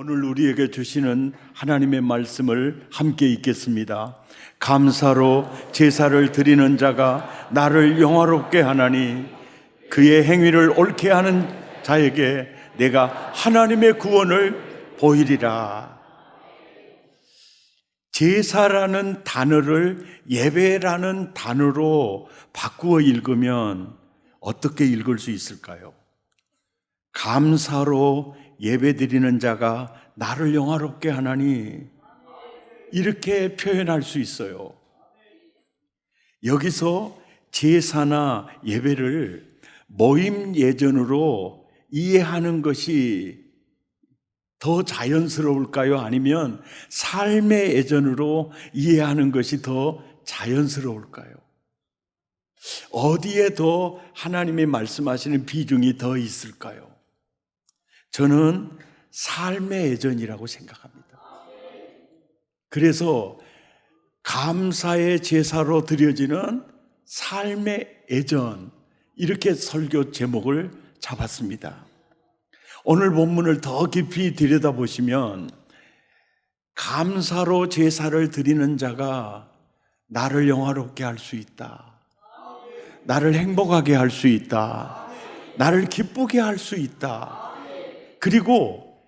오늘 우리에게 주시는 하나님의 말씀을 함께 읽겠습니다. 감사로 제사를 드리는 자가 나를 영화롭게 하나니 그의 행위를 옳게 하는 자에게 내가 하나님의 구원을 보이리라. 제사라는 단어를 예배라는 단어로 바꾸어 읽으면 어떻게 읽을 수 있을까요? 감사로 예배드리는 자가 나를 영화롭게 하나니, 이렇게 표현할 수 있어요. 여기서 제사나 예배를 모임 예전으로 이해하는 것이 더 자연스러울까요? 아니면 삶의 예전으로 이해하는 것이 더 자연스러울까요? 어디에 더 하나님이 말씀하시는 비중이 더 있을까요? 저는 삶의 예전이라고 생각합니다. 그래서 감사의 제사로 드려지는 삶의 예전, 이렇게 설교 제목을 잡았습니다. 오늘 본문을 더 깊이 들여다보시면 감사로 제사를 드리는 자가 나를 영화롭게 할 수 있다, 나를 행복하게 할 수 있다, 나를 기쁘게 할 수 있다. 그리고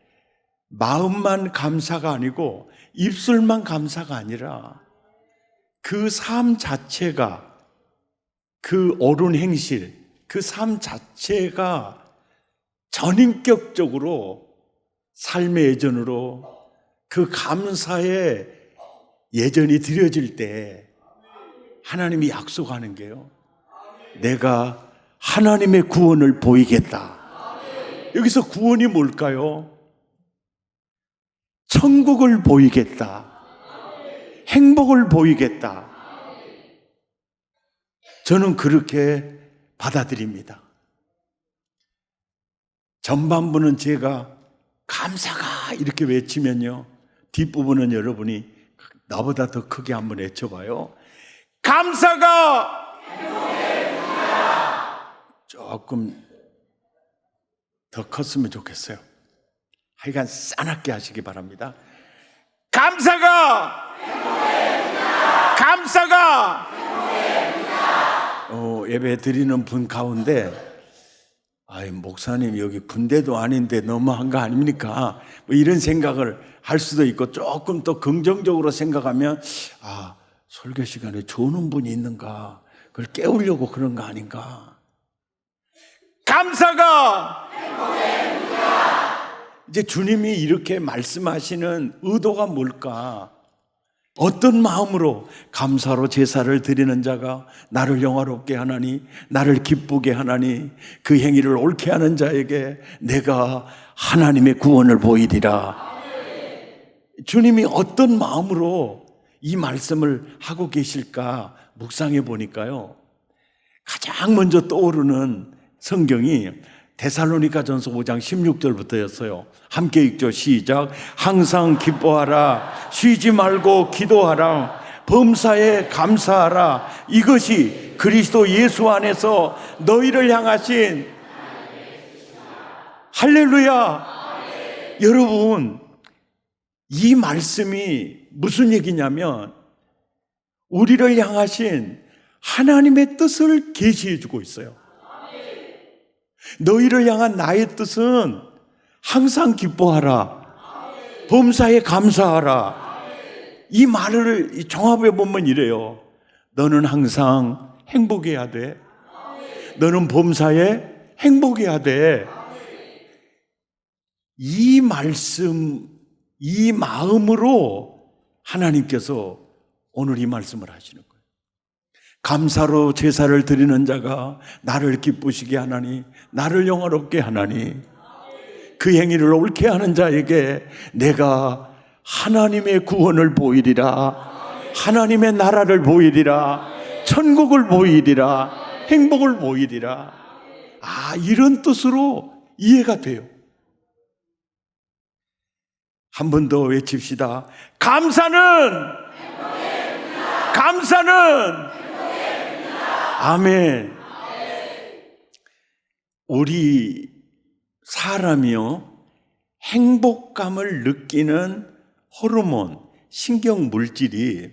마음만 감사가 아니고 입술만 감사가 아니라 그 삶 자체가, 그 옳은 행실, 그 삶 자체가 전인격적으로 삶의 예전으로 그 감사의 예전이 드려질 때 하나님이 약속하는 게요, 내가 하나님의 구원을 보이겠다. 여기서 구원이 뭘까요? 천국을 보이겠다, 행복을 보이겠다. 저는 그렇게 받아들입니다. 전반부는 제가 감사가 이렇게 외치면요, 뒷부분은 여러분이 나보다 더 크게 한번 외쳐봐요. 감사가! 조금 더 컸으면 좋겠어요. 하여간 싸납게 하시기 바랍니다. 감사가! 감사가! 예배 드리는 분 가운데, 목사님 여기 군대도 아닌데 너무한 거 아닙니까? 뭐 이런 생각을 할 수도 있고, 조금 더 긍정적으로 생각하면 설교 시간에 조는 분이 있는가, 그걸 깨우려고 그런 거 아닌가. 감사가! 이제 주님이 이렇게 말씀하시는 의도가 뭘까? 어떤 마음으로 감사로 제사를 드리는 자가 나를 영화롭게 하나니, 나를 기쁘게 하나니, 그 행위를 옳게 하는 자에게 내가 하나님의 구원을 보이리라. 주님이 어떤 마음으로 이 말씀을 하고 계실까 묵상해 보니까요, 가장 먼저 떠오르는 성경이 데살로니가전서 5장 16절부터였어요. 함께 읽죠. 시작. 항상 기뻐하라, 쉬지 말고 기도하라, 범사에 감사하라. 이것이 그리스도 예수 안에서 너희를 향하신 할렐루야. 여러분, 이 말씀이 무슨 얘기냐면 우리를 향하신 하나님의 뜻을 계시해 주고 있어요. 너희를 향한 나의 뜻은 항상 기뻐하라, 범사에 감사하라. 이 말을 종합해 보면 이래요. 너는 항상 행복해야 돼. 너는 범사에 행복해야 돼. 이 말씀, 이 마음으로 하나님께서 오늘 이 말씀을 하시는 거예요. 감사로 제사를 드리는 자가 나를 기쁘시게 하나니, 나를 영화롭게 하나니, 그 행위를 옳게 하는 자에게 내가 하나님의 구원을 보이리라, 하나님의 나라를 보이리라, 천국을 보이리라, 행복을 보이리라. 이런 뜻으로 이해가 돼요. 한 번 더 외칩시다. 감사는 아멘. 우리 사람이요, 행복감을 느끼는 호르몬, 신경 물질이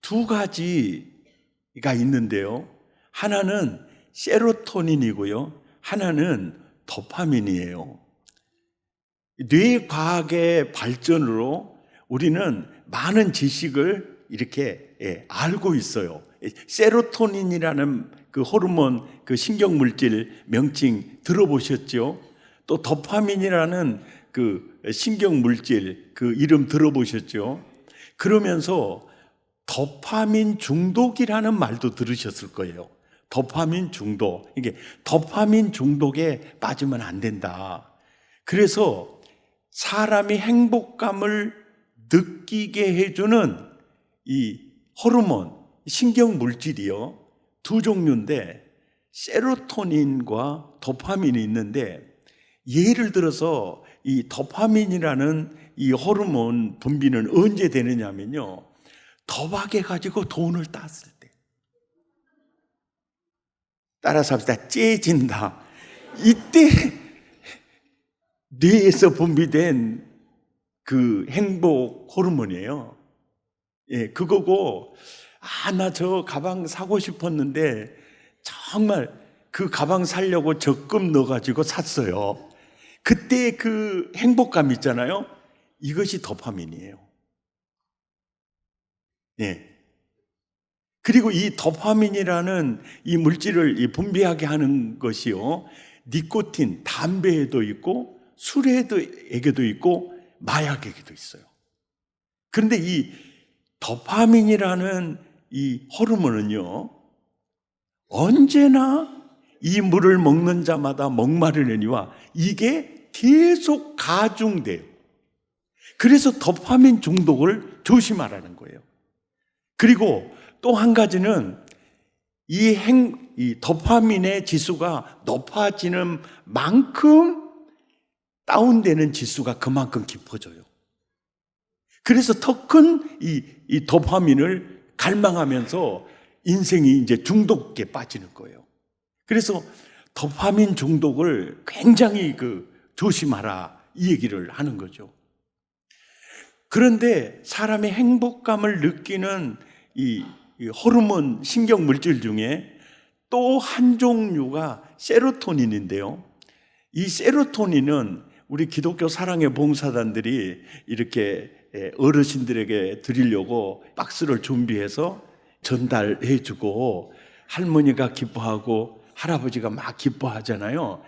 두 가지가 있는데요. 하나는 세로토닌이고요. 하나는 도파민이에요. 뇌과학의 발전으로 우리는 많은 지식을 이렇게 알고 있어요. 세로토닌이라는 그 호르몬, 그 신경물질 명칭 들어보셨죠? 또 도파민이라는 그 신경물질 그 이름 들어보셨죠? 그러면서 도파민 중독이라는 말도 들으셨을 거예요. 도파민 중독. 이게 도파민 중독에 빠지면 안 된다. 그래서 사람이 행복감을 느끼게 해주는 이 호르몬, 신경물질이요. 두 종류인데 세로토닌과 도파민이 있는데 예를 들어서 이 도파민이라는 이 호르몬 분비는 언제 되느냐면요. 도박해가지고 돈을 땄을 때. 따라서 합시다. 째진다. 이때 뇌에서 분비된 그 행복 호르몬이에요. 예, 그거고, 나 저 가방 사고 싶었는데, 정말 그 가방 사려고 적금 넣어가지고 샀어요. 그때 그 행복감 있잖아요. 이것이 도파민이에요. 예. 그리고 이 도파민이라는 이 물질을 분비하게 하는 것이요. 니코틴, 담배에도 있고, 술에도 있고, 마약에게도 있어요. 그런데 이 도파민이라는 이 호르몬은요, 언제나 이 물을 먹는 자마다 목마르느니와 이게 계속 가중돼요. 그래서 도파민 중독을 조심하라는 거예요. 그리고 또 한 가지는 이 도파민의 지수가 높아지는 만큼 다운되는 지수가 그만큼 깊어져요. 그래서 더 큰 이 도파민을 갈망하면서 인생이 이제 중독에 빠지는 거예요. 그래서 도파민 중독을 굉장히 조심하라 이 얘기를 하는 거죠. 그런데 사람의 행복감을 느끼는 이 호르몬 신경 물질 중에 또 한 종류가 세로토닌인데요. 이 세로토닌은 우리 기독교 사랑의 봉사단들이 이렇게 어르신들에게 드리려고 박스를 준비해서 전달해 주고 할머니가 기뻐하고 할아버지가 막 기뻐하잖아요.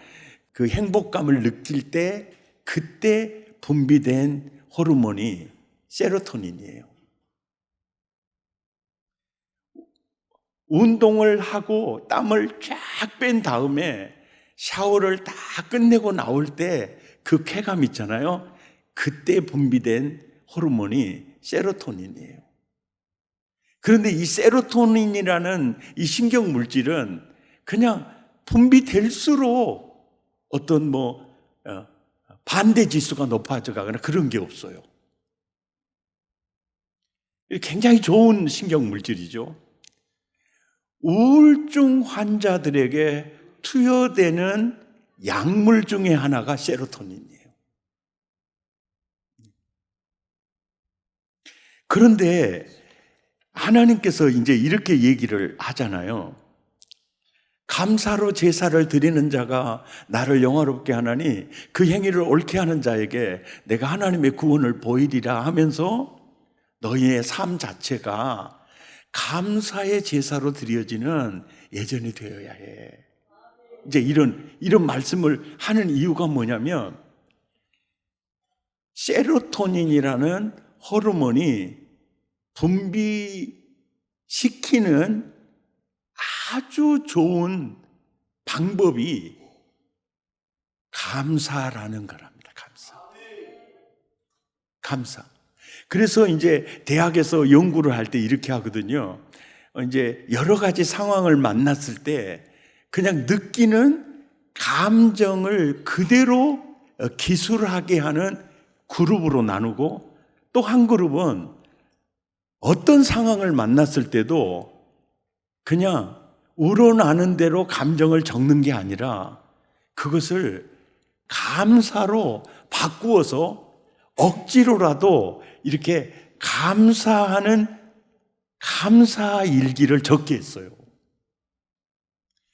그 행복감을 느낄 때 그때 분비된 호르몬이 세로토닌이에요. 운동을 하고 땀을 쫙 뺀 다음에 샤워를 다 끝내고 나올 때 그 쾌감 있잖아요. 그때 분비된 호르몬이 세로토닌이에요. 그런데 이 세로토닌이라는 이 신경 물질은 그냥 분비될수록 어떤 반대 지수가 높아져 가거나 그런 게 없어요. 굉장히 좋은 신경 물질이죠. 우울증 환자들에게 투여되는 약물 중에 하나가 세로토닌이에요. 그런데 하나님께서 이제 이렇게 얘기를 하잖아요. 감사로 제사를 드리는 자가 나를 영화롭게 하나니 그 행위를 옳게 하는 자에게 내가 하나님의 구원을 보이리라 하면서 너희의 삶 자체가 감사의 제사로 드려지는 예전이 되어야 해. 이제 이런 말씀을 하는 이유가 뭐냐면 세로토닌이라는 호르몬이 분비시키는 아주 좋은 방법이 감사라는 거랍니다. 감사. 그래서 이제 대학에서 연구를 할 때 이렇게 하거든요. 이제 여러 가지 상황을 만났을 때 그냥 느끼는 감정을 그대로 기술하게 하는 그룹으로 나누고 또 한 그룹은 어떤 상황을 만났을 때도 그냥 우러나는 대로 감정을 적는 게 아니라 그것을 감사로 바꾸어서 억지로라도 이렇게 감사 일기를 적게 했어요.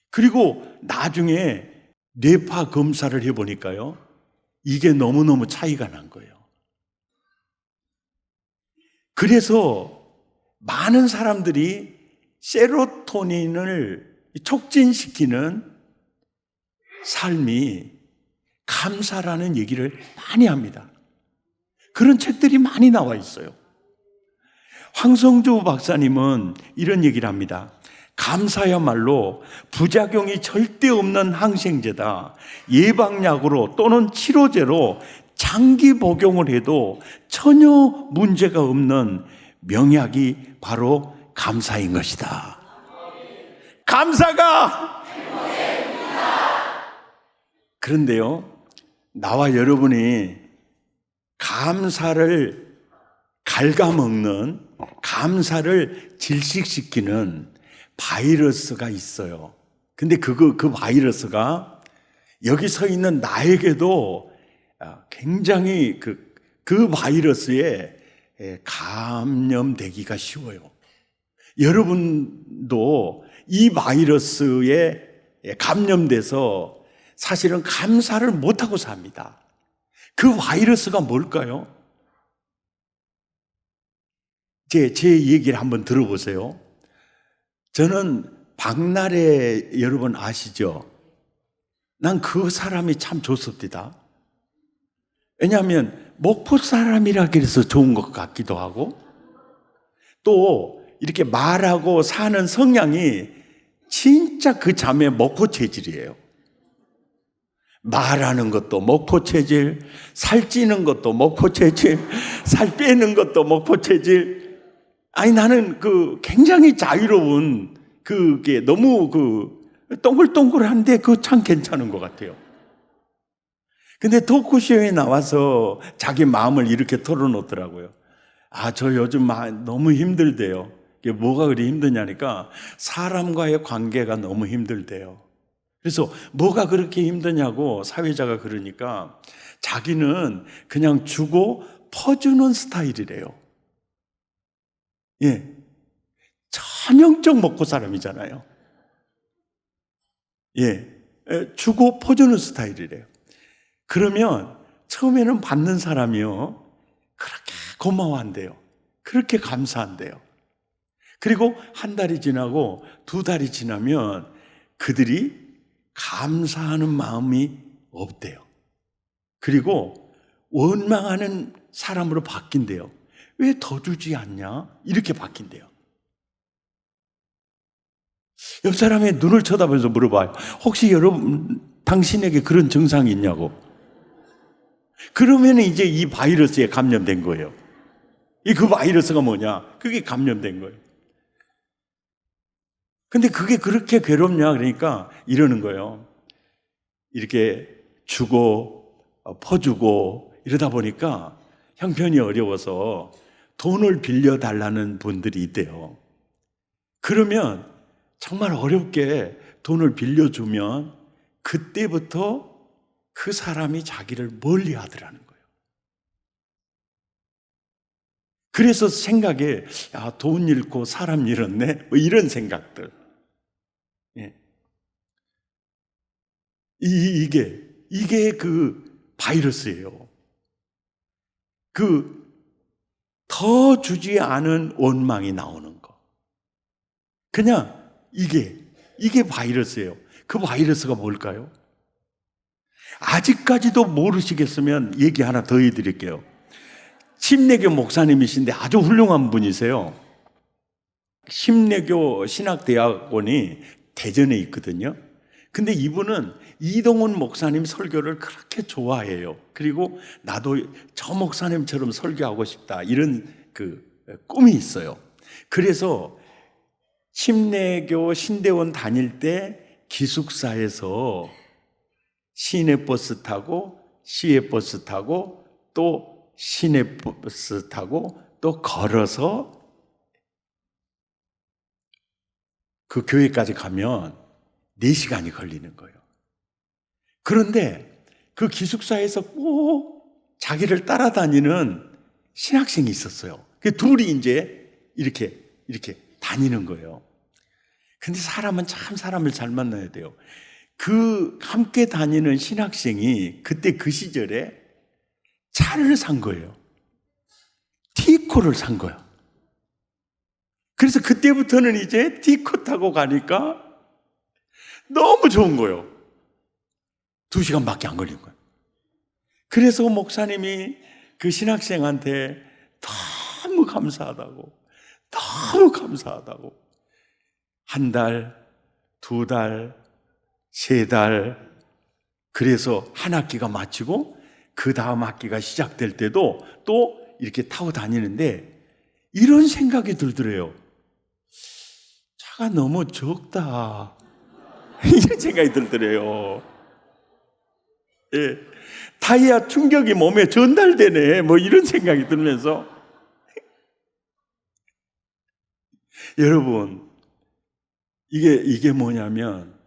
그리고 나중에 뇌파 검사를 해보니까요, 이게 너무너무 차이가 난 거예요. 그래서 많은 사람들이 세로토닌을 촉진시키는 삶이 감사라는 얘기를 많이 합니다. 그런 책들이 많이 나와 있어요. 황성주 박사님은 이런 얘기를 합니다. 감사야말로 부작용이 절대 없는 항생제다. 예방약으로 또는 치료제로 장기 복용을 해도 전혀 문제가 없는 명약이 바로 감사인 것이다. 감사가 그런데요, 나와 여러분이 감사를 갉아먹는, 감사를 질식시키는 바이러스가 있어요. 근데 그 바이러스가 여기 서 있는 나에게도 굉장히 그 바이러스에 감염되기가 쉬워요. 여러분도 이 바이러스에 감염돼서 사실은 감사를 못하고 삽니다. 그 바이러스가 뭘까요? 제 얘기를 한번 들어보세요. 저는 박나래 여러분 아시죠? 난 그 사람이 참 좋습니다. 왜냐하면 목포 사람이라 그래서 좋은 것 같기도 하고, 또 이렇게 말하고 사는 성향이 진짜 그 자매 목포 체질이에요. 말하는 것도 목포 체질, 살찌는 것도 목포 체질, 살 빼는 것도 목포 체질. 아니, 나는 굉장히 자유로운 그게 너무 동글동글한데 참 괜찮은 것 같아요. 근데 토크쇼에 나와서 자기 마음을 이렇게 털어놓더라고요. 저 요즘 너무 힘들대요. 이게 뭐가 그리 힘드냐니까 사람과의 관계가 너무 힘들대요. 그래서 뭐가 그렇게 힘드냐고 사회자가 그러니까 자기는 그냥 주고 퍼주는 스타일이래요. 예. 전형적 먹고 사람이잖아요. 예. 주고 퍼주는 스타일이래요. 그러면 처음에는 받는 사람이요, 그렇게 고마워한대요. 그렇게 감사한대요. 그리고 한 달이 지나고 두 달이 지나면 그들이 감사하는 마음이 없대요. 그리고 원망하는 사람으로 바뀐대요. 왜 더 주지 않냐? 이렇게 바뀐대요. 옆 사람의 눈을 쳐다보면서 물어봐요. 혹시 여러분, 당신에게 그런 증상이 있냐고. 그러면 이제 이 바이러스에 감염된 거예요. 그 바이러스가 뭐냐? 그게 감염된 거예요. 근데 그게 그렇게 괴롭냐? 그러니까 이러는 거예요. 이렇게 주고 퍼주고 이러다 보니까 형편이 어려워서 돈을 빌려달라는 분들이 있대요. 그러면 정말 어렵게 돈을 빌려주면 그때부터 그 사람이 자기를 멀리 하더라는 거예요. 그래서 생각에 돈 잃고 사람 잃었네, 뭐 이런 생각들. 예. 이게 그 바이러스예요. 더 주지 않은 원망이 나오는 거. 그냥 이게 바이러스예요. 그 바이러스가 뭘까요? 아직까지도 모르시겠으면 얘기 하나 더 해드릴게요. 심내교 목사님이신데 아주 훌륭한 분이세요. 심내교 신학대학원이 대전에 있거든요. 근데 이분은 이동훈 목사님 설교를 그렇게 좋아해요. 그리고 나도 저 목사님처럼 설교하고 싶다, 이런 꿈이 있어요. 그래서 심내교 신대원 다닐 때 기숙사에서 시내버스 타고 시외버스 타고 또 시내버스 타고 또 걸어서 그 교회까지 가면 4시간이 걸리는 거예요. 그런데 그 기숙사에서 꼭 자기를 따라다니는 신학생이 있었어요. 그 둘이 이제 이렇게 다니는 거예요. 근데 사람은 참 사람을 잘 만나야 돼요. 그 함께 다니는 신학생이 그때 그 시절에 차를 산 거예요. 티코를 산 거예요. 그래서 그때부터는 이제 티코 타고 가니까 너무 좋은 거예요. 2시간밖에 안 걸린 거예요. 그래서 목사님이 그 신학생한테 너무 감사하다고, 너무 감사하다고. 1달, 2달, 3달, 그래서 한 학기가 마치고 그 다음 학기가 시작될 때도 또 이렇게 타고 다니는데 이런 생각이 들더래요. 차가 너무 적다. 이런 생각이 들더래요. 예. 타이어 충격이 몸에 전달되네. 뭐 이런 생각이 들면서. 여러분, 이게 뭐냐면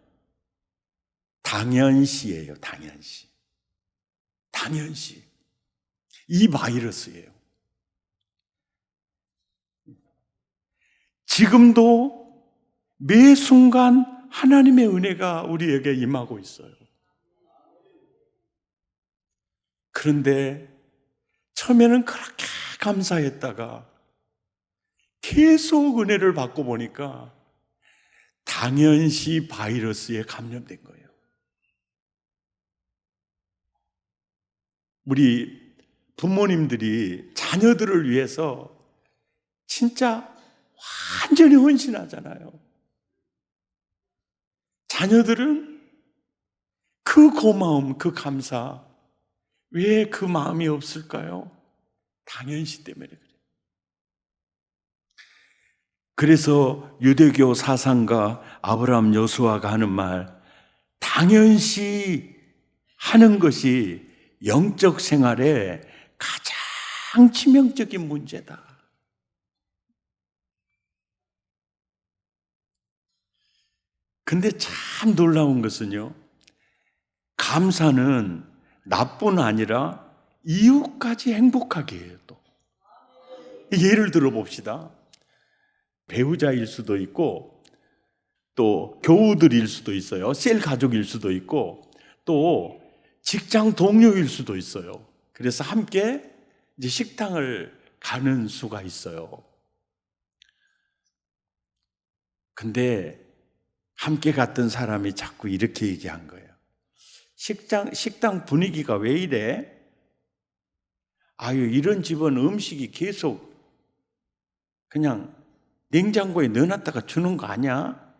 당연시예요. 당연시. 당연시. 이 바이러스예요. 지금도 매 순간 하나님의 은혜가 우리에게 임하고 있어요. 그런데 처음에는 그렇게 감사했다가 계속 은혜를 받고 보니까 당연시 바이러스에 감염된 거예요. 우리 부모님들이 자녀들을 위해서 진짜 완전히 헌신하잖아요. 자녀들은 그 고마움, 그 감사, 왜 그 마음이 없을까요? 당연시 때문에 그래요. 그래서 유대교 사상가 아브라함 여수아가 하는 말, 당연시 하는 것이 영적 생활의 가장 치명적인 문제다. 근데 참 놀라운 것은요, 감사는 나뿐 아니라 이웃까지 행복하게 해요. 또 예를 들어 봅시다. 배우자일 수도 있고 또 교우들일 수도 있어요. 셀 가족일 수도 있고 또 직장 동료일 수도 있어요. 그래서 함께 이제 식당을 가는 수가 있어요. 근데 함께 갔던 사람이 자꾸 이렇게 얘기한 거예요. 식당 분위기가 왜 이래? 아유, 이런 집은 음식이 계속 그냥 냉장고에 넣어놨다가 주는 거 아니야?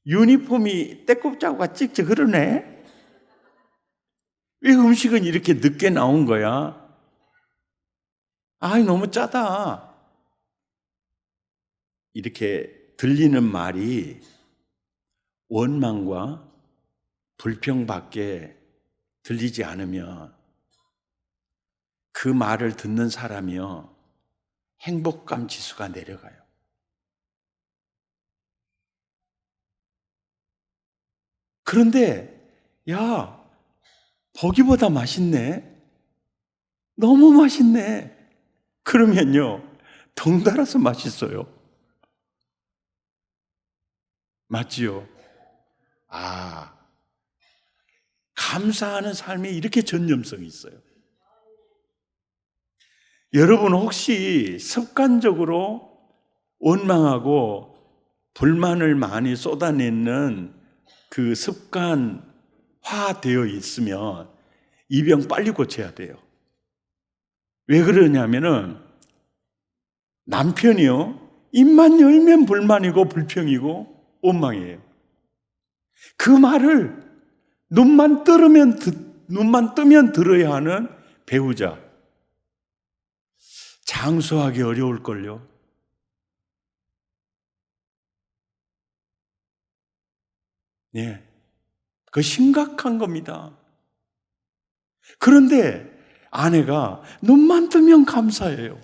유니폼이 때꼽자루가 찍지 그러네? 왜 음식은 이렇게 늦게 나온 거야? 아이, 너무 짜다. 이렇게 들리는 말이 원망과 불평밖에 들리지 않으면 그 말을 듣는 사람이요, 행복감 지수가 내려가요. 그런데 야, 보기보다 맛있네. 너무 맛있네. 그러면요, 덩달아서 맛있어요. 맞지요? 아, 감사하는 삶이 이렇게 전념성이 있어요. 여러분 혹시 습관적으로 원망하고 불만을 많이 쏟아내는 그 습관화되어 있으면 이 병 빨리 고쳐야 돼요. 왜 그러냐면은 남편이요, 입만 열면 불만이고 불평이고 원망이에요. 그 말을 눈만 뜨면 들어야 하는 배우자, 장수하기 어려울걸요. 예, 그거 심각한 겁니다. 그런데 아내가 눈만 뜨면 감사해요.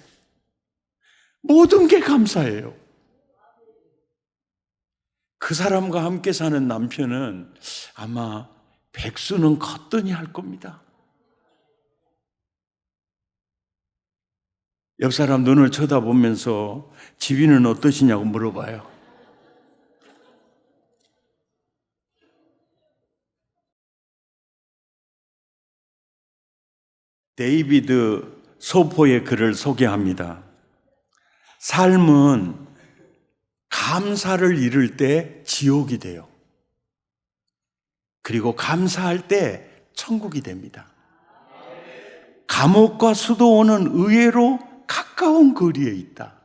모든 게 감사해요. 그 사람과 함께 사는 남편은 아마 백수는 걷더니 할 겁니다. 옆 사람 눈을 쳐다보면서 집이는 어떠시냐고 물어봐요. 데이비드 소포의 글을 소개합니다. 삶은 감사를 잃을 때 지옥이 돼요. 그리고 감사할 때 천국이 됩니다. 감옥과 수도원은 의외로 가까운 거리에 있다.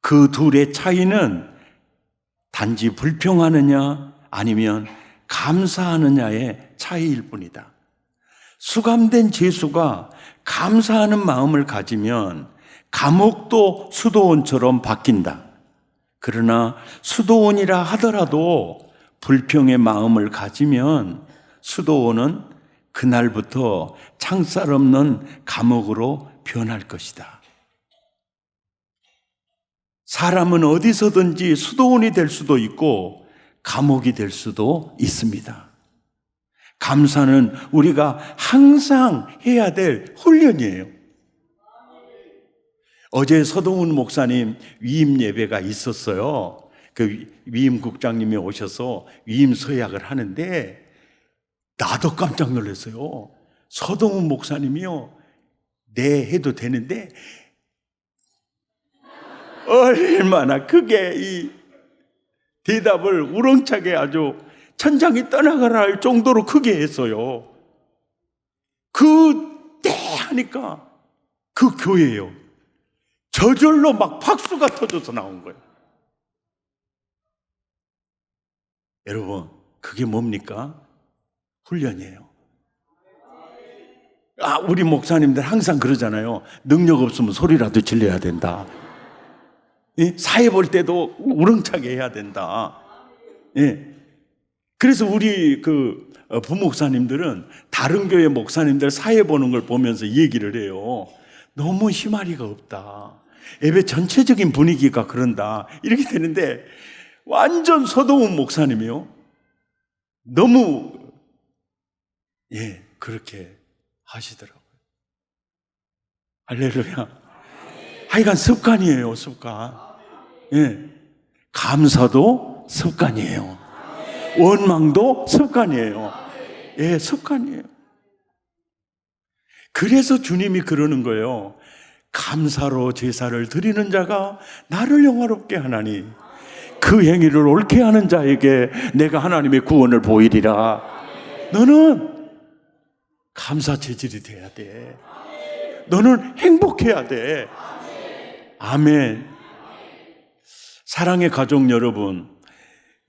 그 둘의 차이는 단지 불평하느냐 아니면 감사하느냐의 차이일 뿐이다. 수감된 죄수가 감사하는 마음을 가지면 감옥도 수도원처럼 바뀐다. 그러나 수도원이라 하더라도 불평의 마음을 가지면 수도원은 그날부터 창살 없는 감옥으로 변할 것이다. 사람은 어디서든지 수도원이 될 수도 있고 감옥이 될 수도 있습니다. 감사는 우리가 항상 해야 될 훈련이에요. 어제 서동훈 목사님 위임 예배가 있었어요. 그 위임 국장님이 오셔서 위임 서약을 하는데 나도 깜짝 놀랐어요. 서동훈 목사님이요, 네 해도 되는데 얼마나 크게 이 대답을 우렁차게 아주 천장이 떠나가라 할 정도로 크게 했어요. 그 네 하니까 그 교회예요, 저절로 막 박수가 터져서 나온 거예요. 여러분, 그게 뭡니까? 훈련이에요. 우리 목사님들 항상 그러잖아요. 능력 없으면 소리라도 질러야 된다. 사회 볼 때도 우렁차게 해야 된다. 그래서 우리 그 부목사님들은 다른 교회 목사님들 사회 보는 걸 보면서 얘기를 해요. 너무 희마리가 없다. 예배 전체적인 분위기가 그런다. 이렇게 되는데 완전 서동훈 목사님이요, 너무 그렇게 하시더라고요. 할렐루야. 하여간 습관이에요, 습관. 감사도 습관이에요. 원망도 습관이에요. 습관이에요. 그래서 주님이 그러는 거예요. 감사로 제사를 드리는 자가 나를 영화롭게 하나니 그 행위를 옳게 하는 자에게 내가 하나님의 구원을 보이리라. 너는 감사 체질이 돼야 돼. 너는 행복해야 돼. 아멘. 사랑의 가족 여러분,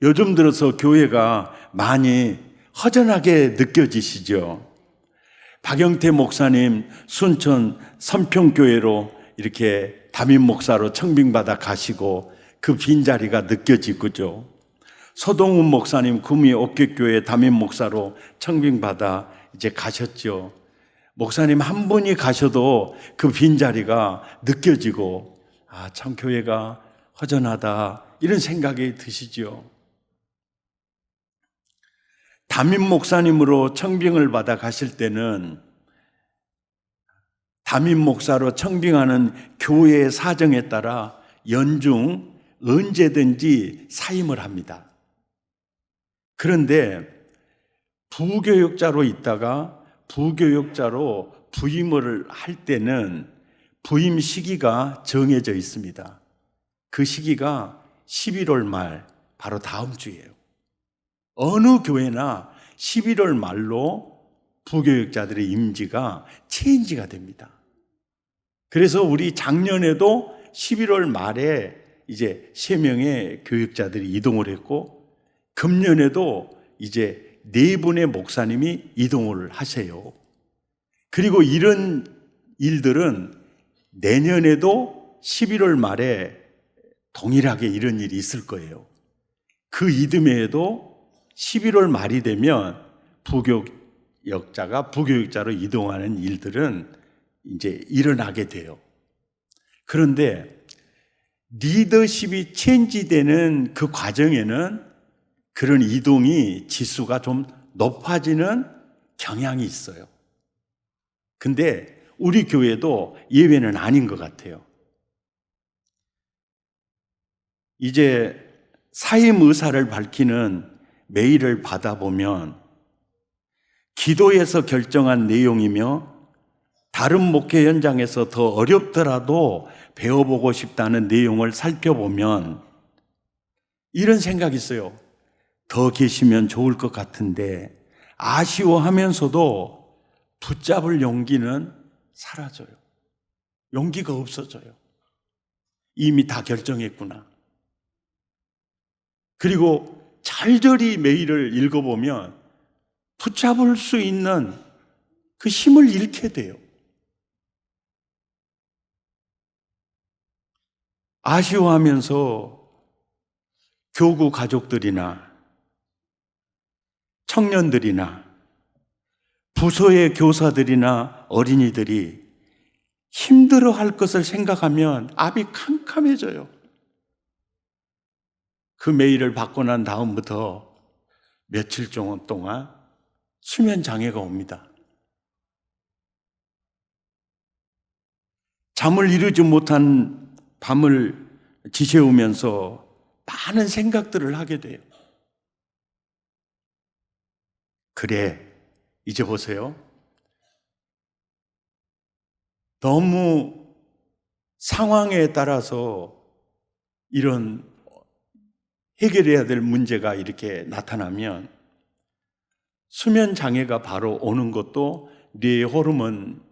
요즘 들어서 교회가 많이 허전하게 느껴지시죠? 박영태 목사님 순천 삼평교회로 이렇게 담임 목사로 청빙받아 가시고 그 빈자리가 느껴지고죠. 서동훈 목사님 구미 옥격교회 담임 목사로 청빙받아 이제 가셨죠. 목사님 한 분이 가셔도 그 빈자리가 느껴지고 참 교회가 허전하다 이런 생각이 드시죠. 담임 목사님으로 청빙을 받아 가실 때는 담임 목사로 청빙하는 교회의 사정에 따라 연중 언제든지 사임을 합니다. 그런데 부교육자로 있다가 부교육자로 부임을 할 때는 부임 시기가 정해져 있습니다. 그 시기가 11월 말, 바로 다음 주예요. 어느 교회나 11월 말로 부교육자들의 임지가 체인지가 됩니다. 그래서 우리 작년에도 11월 말에 이제 3명의 교육자들이 이동을 했고, 금년에도 이제 4분의 목사님이 이동을 하세요. 그리고 이런 일들은 내년에도 11월 말에 동일하게 이런 일이 있을 거예요. 그 이듬해에도 11월 말이 되면 부교육자가 부교육자로 이동하는 일들은 이제 일어나게 돼요. 그런데 리더십이 체인지되는 그 과정에는 그런 이동이 지수가 좀 높아지는 경향이 있어요. 근데 우리 교회도 예외는 아닌 것 같아요. 이제 사임 의사를 밝히는 메일을 받아보면 기도에서 결정한 내용이며 다른 목회 현장에서 더 어렵더라도 배워보고 싶다는 내용을 살펴보면 이런 생각이 있어요. 더 계시면 좋을 것 같은데 아쉬워하면서도 붙잡을 용기는 사라져요. 용기가 없어져요. 이미 다 결정했구나. 그리고 잘절히 메일을 읽어보면 붙잡을 수 있는 그 힘을 잃게 돼요. 아쉬워하면서 교구 가족들이나 청년들이나 부서의 교사들이나 어린이들이 힘들어할 것을 생각하면 앞이 캄캄해져요. 그 메일을 받고 난 다음부터 며칠 동안 수면 장애가 옵니다. 잠을 이루지 못한 밤을 지새우면서 많은 생각들을 하게 돼요. 그래, 이제 보세요. 너무 상황에 따라서 이런 해결해야 될 문제가 이렇게 나타나면 수면 장애가 바로 오는 것도 뇌의 호르몬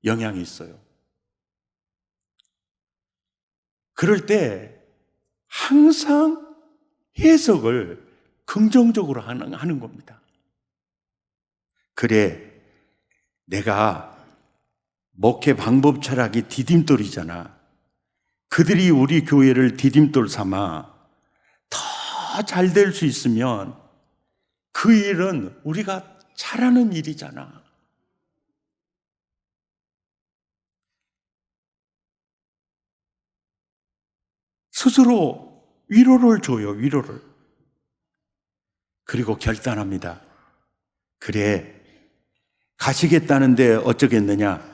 영향이 있어요. 그럴 때 항상 해석을 긍정적으로 하는 겁니다. 그래, 내가 목회 방법 철학이 디딤돌이잖아. 그들이 우리 교회를 디딤돌 삼아 더 잘 될 수 있으면 그 일은 우리가 잘하는 일이잖아. 스스로 위로를 줘요, 위로를. 그리고 결단합니다. 그래, 가시겠다는데 어쩌겠느냐?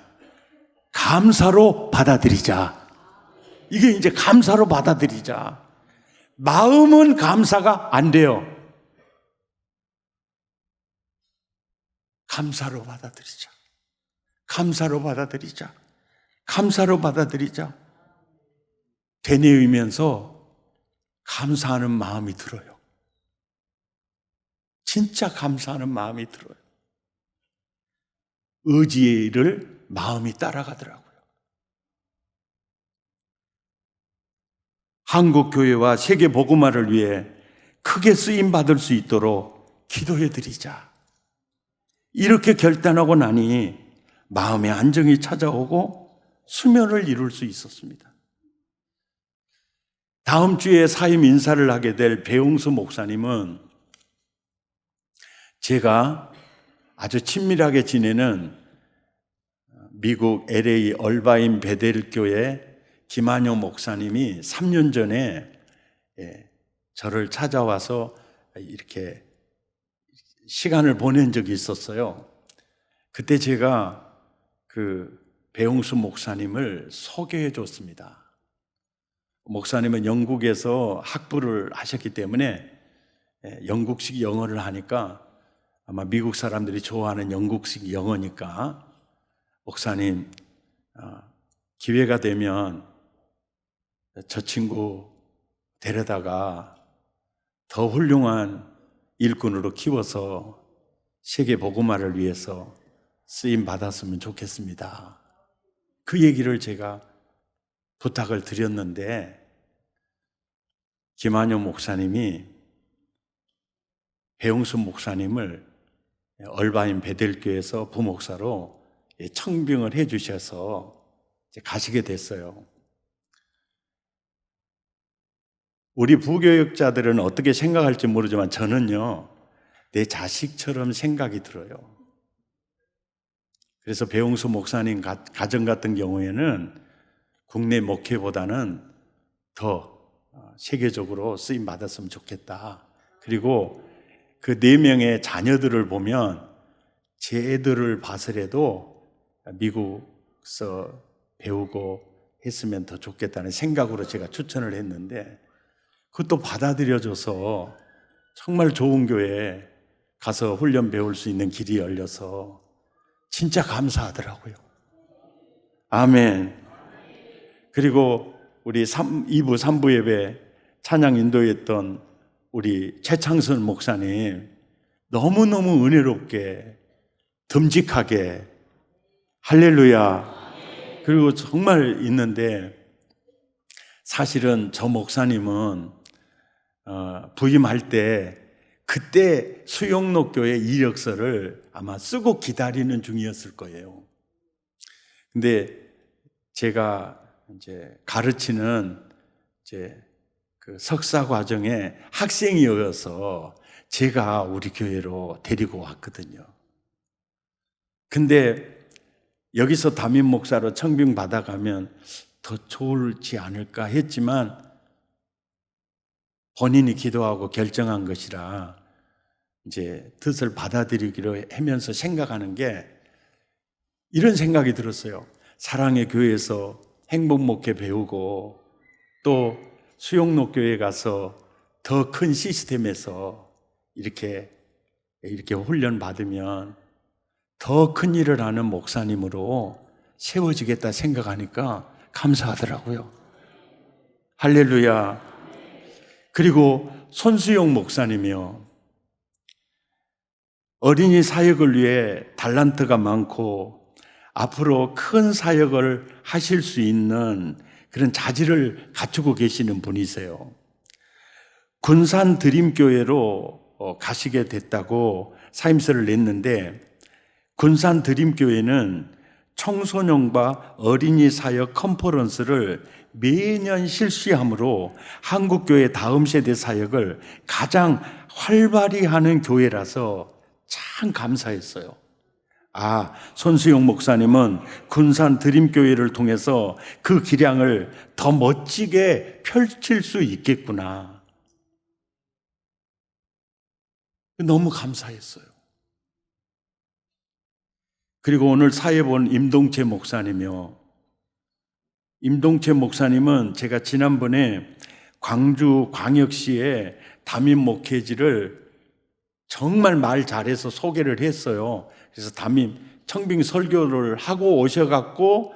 감사로 받아들이자. 이게 이제 감사로 받아들이자. 마음은 감사가 안 돼요. 감사로 받아들이자. 감사로 받아들이자. 감사로 받아들이자. 되뇌이면서 감사하는 마음이 들어요. 진짜 감사하는 마음이 들어요. 의지의 일을 마음이 따라가더라고요. 한국 교회와 세계 복음화를 위해 크게 쓰임 받을 수 있도록 기도해 드리자. 이렇게 결단하고 나니 마음의 안정이 찾아오고 수면을 이룰 수 있었습니다. 다음 주에 사임 인사를 하게 될 배용수 목사님은 제가 아주 친밀하게 지내는 미국 LA 얼바인 베델 교회 김한효 목사님이 3년 전에 저를 찾아와서 이렇게 시간을 보낸 적이 있었어요. 그때 제가 그 배용수 목사님을 소개해 줬습니다. 목사님은 영국에서 학부를 하셨기 때문에 영국식 영어를 하니까 아마 미국 사람들이 좋아하는 영국식 영어니까 목사님 기회가 되면 저 친구 데려다가 더 훌륭한 일꾼으로 키워서 세계 복음화를 위해서 쓰임 받았으면 좋겠습니다. 그 얘기를 제가 부탁을 드렸는데 김한효 목사님이 배용수 목사님을 얼바인 베델교에서 부목사로 청빙을 해 주셔서 가시게 됐어요. 우리 부교육자들은 어떻게 생각할지 모르지만 저는요, 내 자식처럼 생각이 들어요. 그래서 배용수 목사님 가정 같은 경우에는 국내 목회보다는 더 세계적으로 쓰임 받았으면 좋겠다. 그리고 그 4명의 자녀들을 보면 제 애들을 봐서라도 미국서 배우고 했으면 더 좋겠다는 생각으로 제가 추천을 했는데 그것도 받아들여줘서 정말 좋은 교회에 가서 훈련 배울 수 있는 길이 열려서 진짜 감사하더라고요. 아멘. 그리고 우리 2부, 3부 예배 찬양 인도했던 우리 최창선 목사님 너무너무 은혜롭게 듬직하게 할렐루야. 그리고 정말 있는데 사실은 저 목사님은 부임할 때 그때 수영록교회 이력서를 아마 쓰고 기다리는 중이었을 거예요. 근데 제가 이제 가르치는 이제 그 석사 과정에 학생이어서 제가 우리 교회로 데리고 왔거든요. 근데 여기서 담임 목사로 청빙 받아가면 더 좋을지 않을까 했지만 본인이 기도하고 결정한 것이라 이제 뜻을 받아들이기로 하면서 생각하는 게 이런 생각이 들었어요. 사랑의 교회에서 행복목회 배우고 또 수용록교회 가서 더 큰 시스템에서 이렇게 훈련 받으면 더 큰 일을 하는 목사님으로 세워지겠다 생각하니까 감사하더라고요. 할렐루야. 그리고 손수용 목사님이요. 어린이 사역을 위해 달란트가 많고 앞으로 큰 사역을 하실 수 있는 그런 자질을 갖추고 계시는 분이세요. 군산 드림교회로 가시게 됐다고 사임서를 냈는데 군산 드림교회는 청소년과 어린이 사역 컨퍼런스를 매년 실시하므로 한국교회 다음 세대 사역을 가장 활발히 하는 교회라서 참 감사했어요. 손수용 목사님은 군산 드림교회를 통해서 그 기량을 더 멋지게 펼칠 수 있겠구나. 너무 감사했어요. 그리고 오늘 사회 본 임동채 목사님이요. 임동채 목사님은 제가 지난번에 광주 광역시의 담임 목회지를 정말 말 잘해서 소개를 했어요. 그래서 담임 청빙 설교를 하고 오셔갖고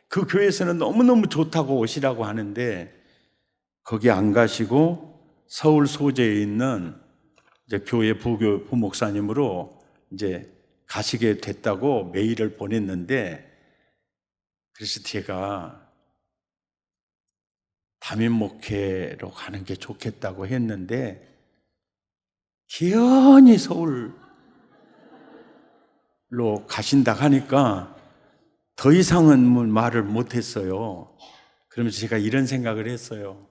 그 교회에서는 너무너무 좋다고 오시라고 하는데 거기 안 가시고 서울 소재에 있는 이제 교회 부목사님으로 이제 가시게 됐다고 메일을 보냈는데 그래서 제가 담임 목회로 가는 게 좋겠다고 했는데 기연히 서울로 가신다 하니까 더 이상은 말을 못했어요. 그러면서 제가 이런 생각을 했어요.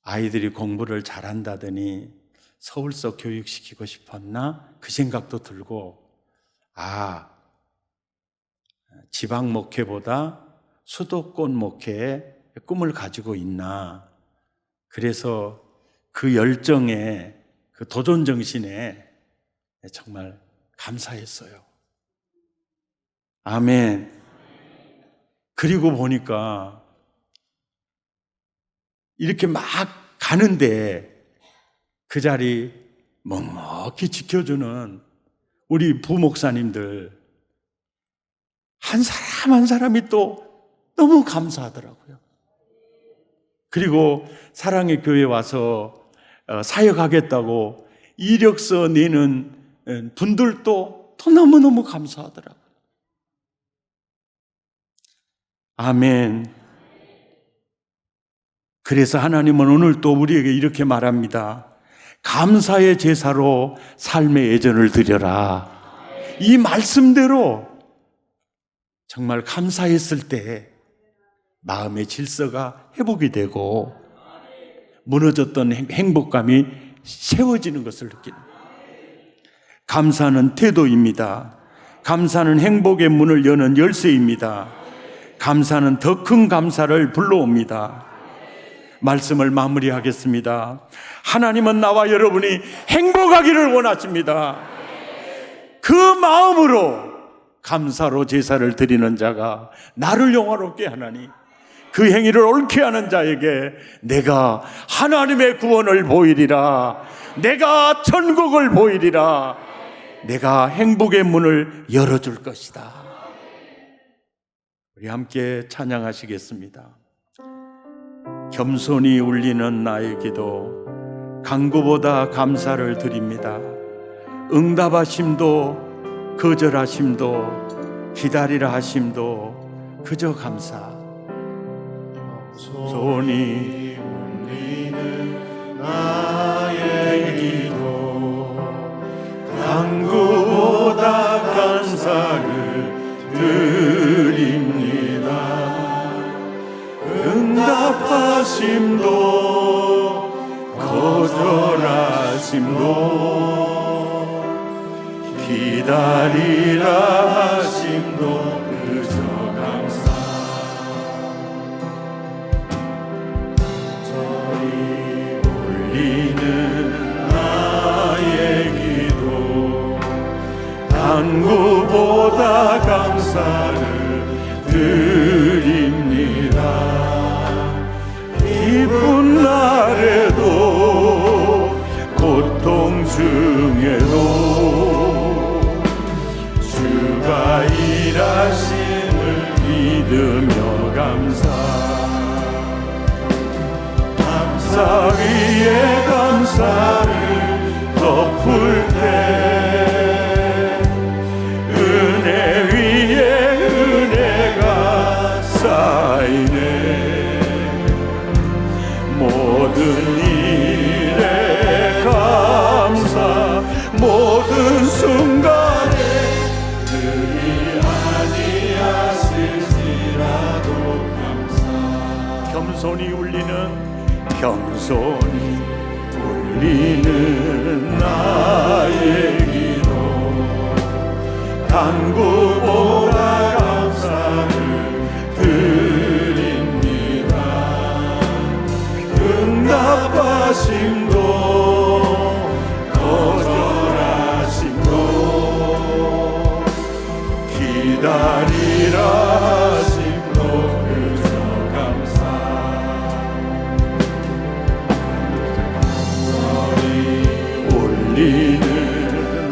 아이들이 공부를 잘한다더니 서울서 교육시키고 싶었나? 그 생각도 들고 지방 목회보다 수도권 목회에 꿈을 가지고 있나? 그래서 그 열정에 그 도전 정신에 정말 감사했어요. 아멘. 그리고 보니까 이렇게 막 가는데 그 자리 묵묵히 지켜주는 우리 부목사님들 한 사람 한 사람이 또 너무 감사하더라고요. 그리고 사랑의 교회 와서 사역하겠다고 이력서 내는 분들도 또 너무너무 감사하더라고요. 아멘. 그래서 하나님은 오늘 또 우리에게 이렇게 말합니다. 감사의 제사로 삶의 애전을 드려라. 이 말씀대로 정말 감사했을 때 마음의 질서가 회복이 되고 무너졌던 행복감이 세워지는 것을 느낍니다. 감사는 태도입니다. 감사는 행복의 문을 여는 열쇠입니다. 감사는 더 큰 감사를 불러옵니다. 말씀을 마무리하겠습니다. 하나님은 나와 여러분이 행복하기를 원하십니다. 그 마음으로 감사로 제사를 드리는 자가 나를 영화롭게 하나니 그 행위를 옳게 하는 자에게 내가 하나님의 구원을 보이리라. 내가 천국을 보이리라. 내가 행복의 문을 열어줄 것이다. 우리 함께 찬양하시겠습니다. 겸손히 울리는 나의 기도 간구보다 감사를 드립니다. 응답하심도 거절하심도 기다리라 하심도 그저 감사. 손이 울리는 나의 기도 간구보다 감사를 드립니다. 응답하심도 거절하심도 기다리라 하심도 그저 감사. 저리 울리는 나의 기도 간구보다 감사를 드립니다. 기쁜 날에도 고통 중에도 주가 일하심을 믿으며 감사. 감사 위에 감사를 덮을 때 은혜 위에 은혜가 쌓이네. 모든 일에 감사 모든 순간에 그리 아니하실지라도 감사. 겸손히 울리는 나의 기도 간구보다 감사를 드립니다. 응답하심도 거절하심도 기다리라 하심도 그저 감사. 저리 울리는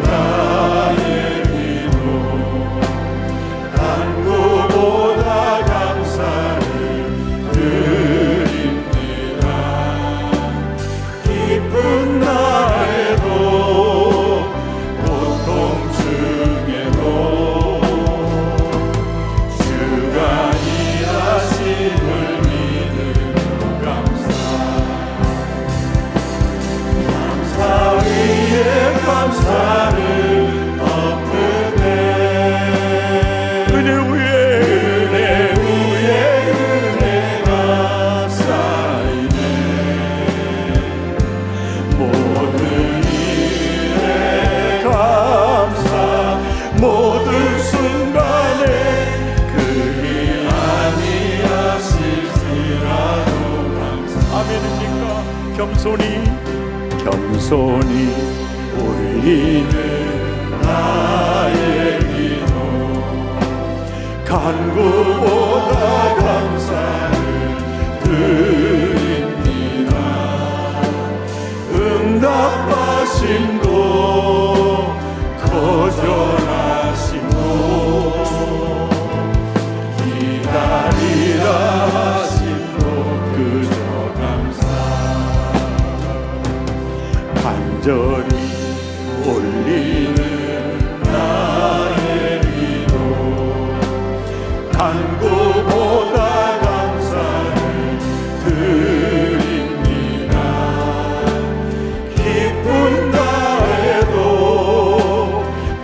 나의 기도 간구보다 감사를 드립니다. 기쁜 날에도 고통 중에도 주가 일하심을 믿으며 감사. 감사 위에 감사를 엎으네. 은혜 위에 은혜가 쌓이네. 모든 일에 감사 모든 순간에 그리 아니하실지라도 감사. 아멘입니까? 겸손히 울리는 나의 기도 간구보다 감사를 드립니다. 응답하심도 거절하심도 기다리라 하심도 그저 감사. 간절히 울리는 나의 기도 간구보다 감사를 드립니다. 기쁜 날에도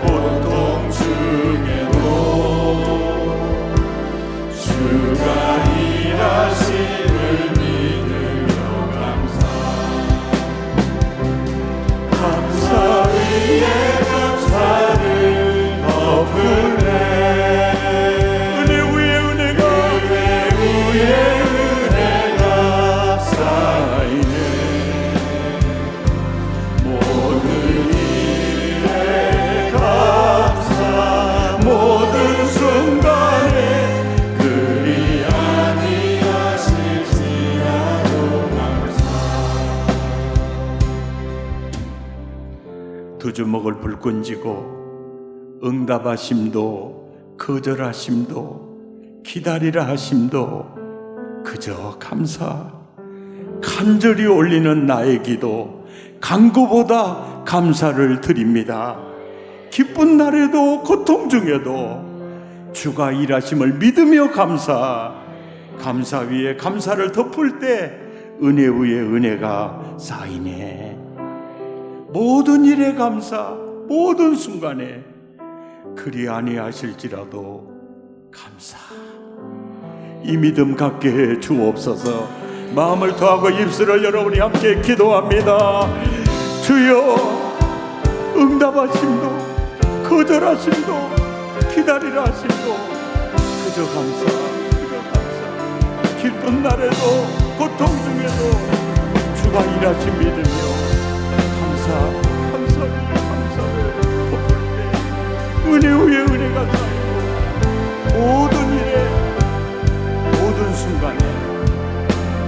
고통 중에도 주가 일하심을 믿으며 감사. 감사 위에 감사 주먹을 불끈 쥐고 응답하심도 거절하심도 기다리라 하심도 그저 감사, 간절히 올리는 나의 기도 간구보다 감사를 드립니다. 기쁜 날에도 고통 중에도 주가 일하심을 믿으며 감사 위에 감사를 덮을 때 은혜 위에 은혜가 쌓이네. 모든 일에 감사, 모든 순간에 그리 아니하실지라도 감사. 이 믿음 갖게 해 주옵소서. 마음을 더하고 입술을 여러분이 함께 기도합니다. 주여, 응답하심도 거절하심도 기다리라 하심도 그저 감사, 기쁜 날에도 고통 중에도 주가 일하심 믿으며 감사를 덮을 때 은혜 위에 은혜가 쌓이고 모든 일에 모든 순간에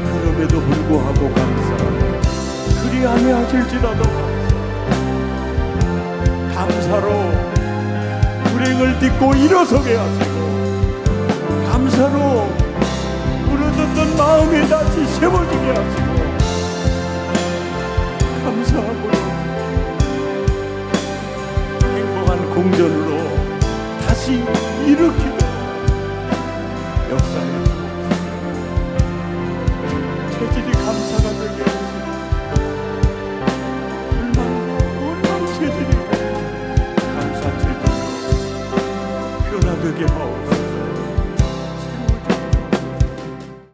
그럼에도 불구하고 그리 아니하실지라도 감사로 불행을 딛고 일어서게 하시고 감사로 무너졌던 마음이 다시 세워지게 하시고 감사함으로 행복한 공전으로 다시 일으키도록 역사에 체질이 감사가 되게 하시고 얼마나 체질이 감사 체질로 변화되게 하옵소서.